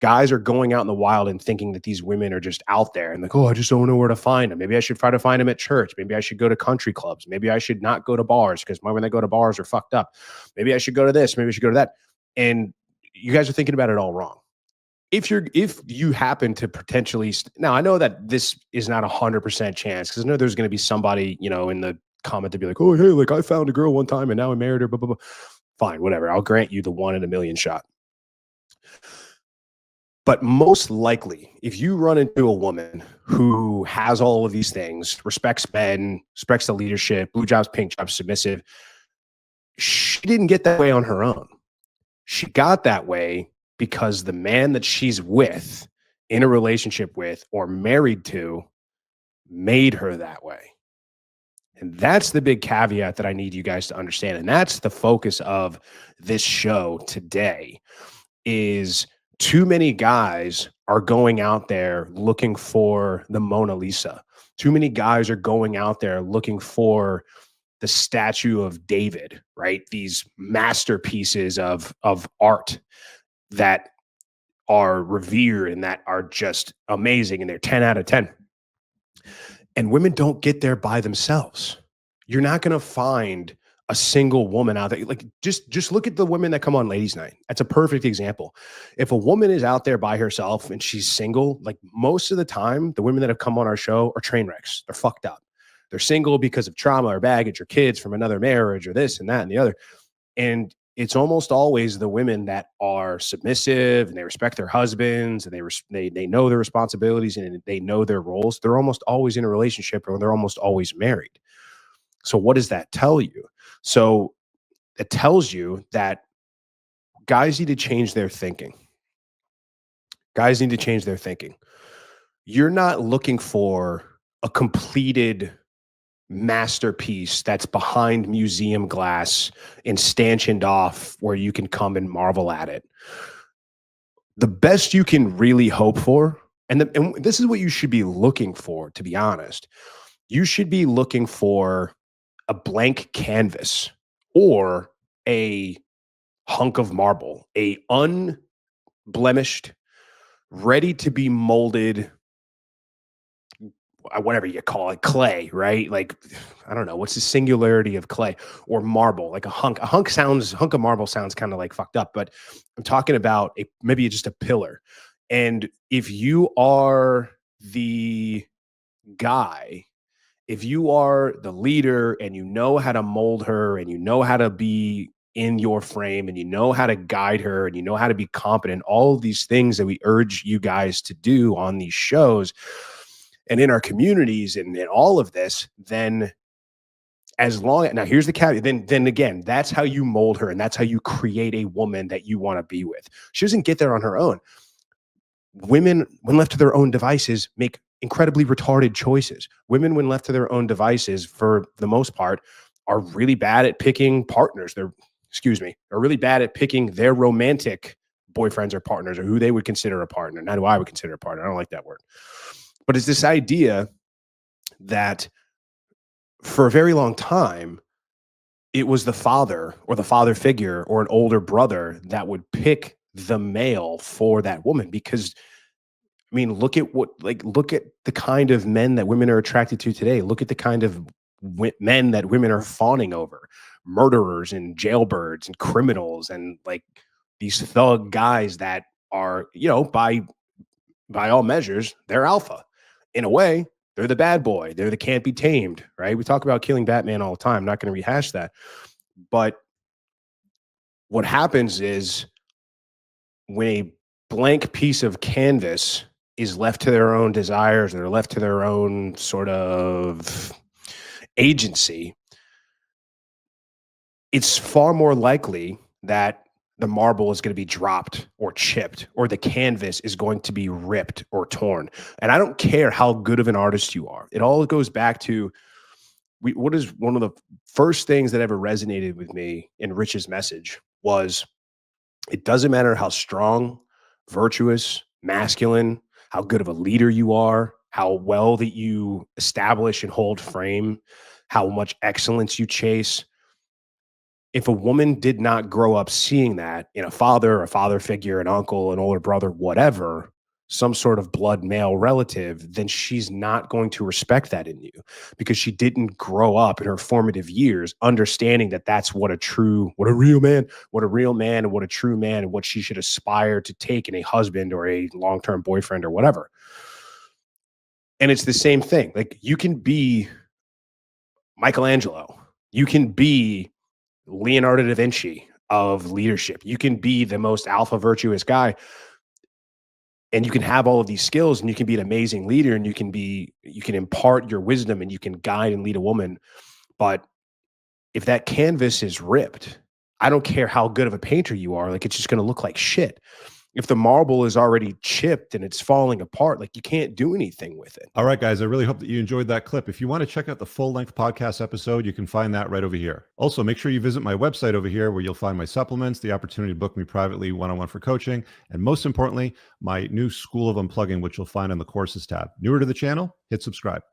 Guys are going out in the wild and thinking that these women are just out there and like, oh, I just don't know where to find them. Maybe I should try to find them at church. Maybe I should go to country clubs. Maybe I should not go to bars because when they go to bars are fucked up. Maybe I should go to this. Maybe I should go to that. And you guys are thinking about it all wrong. If you happen to potentially now, I know that this is not 100% chance because I know there's going to be somebody, in the comment to be like, oh, hey, like I found a girl one time and now I married her, blah, blah, blah. Fine, whatever. I'll grant you the 1 in a million shot. But most likely, if you run into a woman who has all of these things, respects men, respects the leadership, blue jobs, pink jobs, submissive, she didn't get that way on her own. She got that way because the man that she's with, in a relationship with, or married to, made her that way. And that's the big caveat that I need you guys to understand. And that's the focus of this show today is too many guys are going out there looking for the Mona Lisa. Too many guys are going out there looking for the statue of David, right? These masterpieces of art that are revered and that are just amazing and they're 10 out of 10. And women don't get there by themselves. You're not going to find a single woman out there. Like just look at the women that come on ladies' night. That's a perfect example. If a woman is out there by herself and she's single, like most of the time, the women that have come on our show are train wrecks. They're fucked up. They're single because of trauma or baggage or kids from another marriage or this and that and the other. And it's almost always the women that are submissive and they respect their husbands and they know their responsibilities and they know their roles. They're almost always in a relationship or they're almost always married. So what does that tell you? So it tells you that guys need to change their thinking. Guys need to change their thinking. You're not looking for a completed masterpiece that's behind museum glass and stanchioned off where you can come and marvel at it. The best you can really hope for, and this is what you should be looking for, to be honest. You should be looking for a blank canvas or a hunk of marble, a unblemished, ready to be molded, whatever you call it, clay, right? Like, I don't know, what's the singularity of clay or marble? Like a hunk of marble sounds kind of like fucked up, but I'm talking about maybe just a pillar. And if you are the guy, if you are the leader and you know how to mold her and you know how to be in your frame and you know how to guide her and you know how to be competent, all of these things that we urge you guys to do on these shows and in our communities and all of this, then now here's the caveat, then again, that's how you mold her and that's how you create a woman that you want to be with. She doesn't get there on her own. Women, when left to their own devices, make incredibly retarded choices. Women, when left to their own devices, for the most part, are really bad at picking partners. Are really bad at picking their romantic boyfriends or partners or who they would consider a partner. Not who I would consider a partner. I don't like that word. But it's this idea that for a very long time, it was the father or the father figure or an older brother that would pick the male for that woman. Because I mean, look at the kind of men that women are attracted to today. Look at the kind of men that women are fawning over: murderers and jailbirds and criminals and like these thug guys that are, by all measures, they're alpha. In a way, they're the bad boy. They're the can't be tamed, right? We talk about killing Batman all the time. I'm not going to rehash that. But what happens is when a blank piece of canvas is left to their own desires, they're left to their own sort of agency, it's far more likely that the marble is going to be dropped or chipped or the canvas is going to be ripped or torn. And I don't care how good of an artist you are. It all goes back to what is one of the first things that ever resonated with me in Rich's message was, it doesn't matter how strong, virtuous, masculine, how good of a leader you are, how well that you establish and hold frame, how much excellence you chase. if a woman did not grow up seeing that in a father figure, an uncle, an older brother, whatever, some sort of blood male relative, then she's not going to respect that in you because she didn't grow up in her formative years understanding that that's what a real man, and what a true man, and what she should aspire to take in a husband or a long-term boyfriend or whatever. And it's the same thing. Like, you can be Michelangelo, you can be Leonardo da Vinci of leadership, you can be the most alpha virtuous guy, and you can have all of these skills, and you can be an amazing leader, and you can impart your wisdom, and you can guide and lead a woman. But if that canvas is ripped, I don't care how good of a painter you are, like, it's just going to look like shit. If the marble is already chipped and it's falling apart, like, you can't do anything with it. All right, guys, I really hope that you enjoyed that clip. If you want to check out the full-length podcast episode, you can find that right over here. Also, make sure you visit my website over here where you'll find my supplements, the opportunity to book me privately one-on-one for coaching, and most importantly, my new School of Unplugging, which you'll find on the courses tab. Newer to the channel? Hit subscribe.